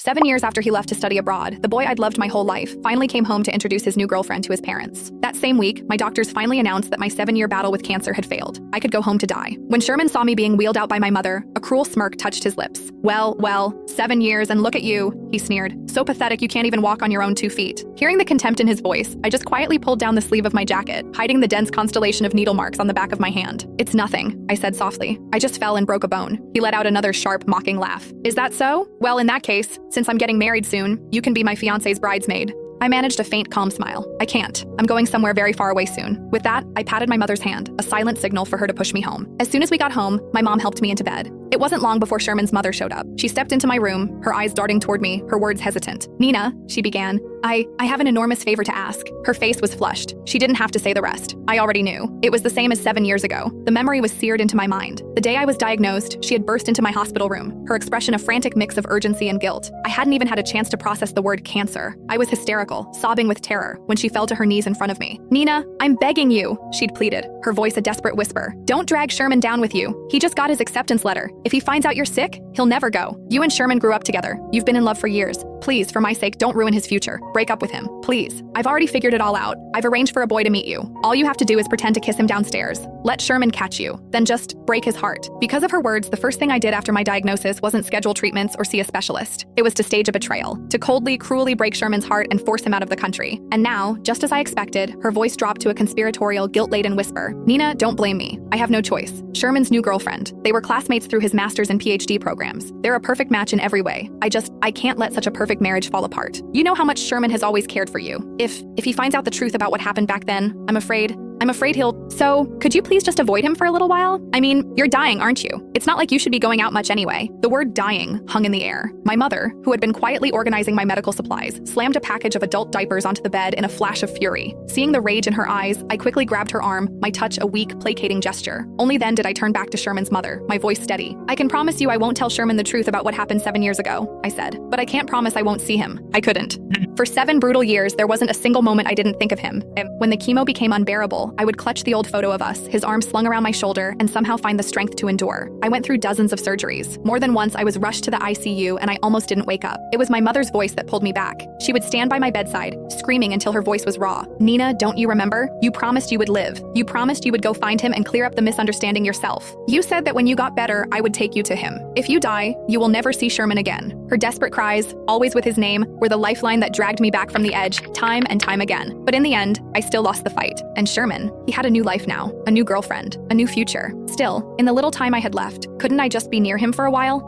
7 years after he left to study abroad, the boy I'd loved my whole life finally came home to introduce his new girlfriend to his parents. That same week, my doctors finally announced that my 7-year battle with cancer had failed. I could go home to die. When Sherman saw me being wheeled out by my mother, a cruel smirk touched his lips. Well, 7 years and look at you, he sneered. So pathetic you can't even walk on your own 2 feet. Hearing the contempt in his voice, I just quietly pulled down the sleeve of my jacket, hiding the dense constellation of needle marks on the back of my hand. It's nothing, I said softly. I just fell and broke a bone. He let out another sharp, mocking laugh. Is that so? Well, in that case, since I'm getting married soon, you can be my fiancé's bridesmaid. I managed a faint, calm smile. I can't. I'm going somewhere very far away soon. With that, I patted my mother's hand, a silent signal for her to push me home. As soon as we got home, my mom helped me into bed. It wasn't long before Sherman's mother showed up. She stepped into my room, her eyes darting toward me, her words hesitant. Nina, she began, I have an enormous favor to ask. Her face was flushed. She didn't have to say the rest. I already knew. It was the same as 7 years ago. The memory was seared into my mind. The day I was diagnosed, she had burst into my hospital room, her expression a frantic mix of urgency and guilt. I hadn't even had a chance to process the word cancer. I was hysterical, sobbing with terror, when she fell to her knees in front of me. Nina, I'm begging you, she'd pleaded, her voice a desperate whisper. Don't drag Sherman down with you. He just got his acceptance letter. If he finds out you're sick, he'll never go. You and Sherman grew up together. You've been in love for years. Please, for my sake, don't ruin his future. Break up with him. Please. I've already figured it all out. I've arranged for a boy to meet you. All you have to do is pretend to kiss him downstairs. Let Sherman catch you. Then just break his heart. Because of her words, the first thing I did after my diagnosis wasn't schedule treatments or see a specialist. It was to stage a betrayal. To coldly, cruelly break Sherman's heart and force him out of the country. And now, just as I expected, her voice dropped to a conspiratorial, guilt-laden whisper. Nina, don't blame me. I have no choice. Sherman's new girlfriend. They were classmates through his master's and PhD programs. They're a perfect match in every way. I can't let such a perfect marriage fall apart. You know how much Sherman has always cared for you. If he finds out the truth about what happened back then, I'm afraid he'll... So, could you please just avoid him for a little while? I mean, you're dying, aren't you? It's not like you should be going out much anyway. The word dying hung in the air. My mother, who had been quietly organizing my medical supplies, slammed a package of adult diapers onto the bed in a flash of fury. Seeing the rage in her eyes, I quickly grabbed her arm, my touch a weak, placating gesture. Only then did I turn back to Sherman's mother, my voice steady. I can promise you I won't tell Sherman the truth about what happened 7 years ago, I said. But I can't promise I won't see him. I couldn't. For 7 brutal years, there wasn't a single moment I didn't think of him. When the chemo became unbearable, I would clutch the old photo of us, his arm slung around my shoulder, and somehow find the strength to endure. I went through dozens of surgeries. More than once, I was rushed to the ICU and I almost didn't wake up. It was my mother's voice that pulled me back. She would stand by my bedside, screaming until her voice was raw. Nina, don't you remember? You promised you would live. You promised you would go find him and clear up the misunderstanding yourself. You said that when you got better, I would take you to him. If you die, you will never see Sherman again. Her desperate cries, always with his name, were the lifeline that dragged me back from the edge, time and time again. But in the end, I still lost the fight. And Sherman, he had a new life now, a new girlfriend, a new future. Still, in the little time I had left, couldn't I just be near him for a while?